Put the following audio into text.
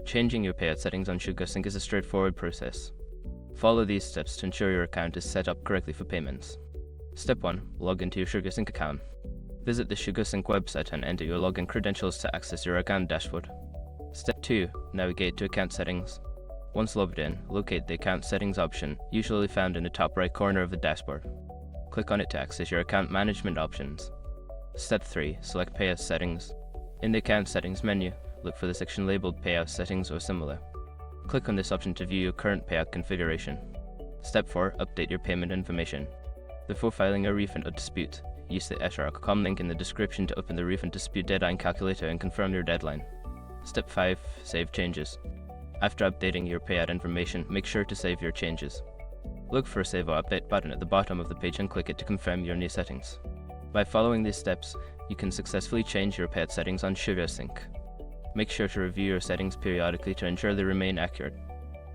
Changing your payout settings on SugarSync is a straightforward process. Follow these steps to ensure your account is set up correctly for payments. Step 1. Log into your SugarSync account. Visit the SugarSync website and enter your login credentials to access your account dashboard. Step 2. Navigate to account settings. Once logged in, locate the account settings option, usually found in the top right corner of the dashboard. Click on it to access your account management options. Step 3. Select payout settings. In the account settings menu, look for the section labeled payout settings or similar. Click on this option to view your current payout configuration. Step 4. Update your payment information. Before filing a refund or dispute, use the SugarSync link in the description to open the refund dispute deadline calculator and confirm your deadline. Step 5. Save changes. After updating your payout information, make sure to save your changes. Look for a Save or Update button at the bottom of the page and click it to confirm your new settings. By following these steps, you can successfully change your payout settings on SugarSync. Make sure to review your settings periodically to ensure they remain accurate.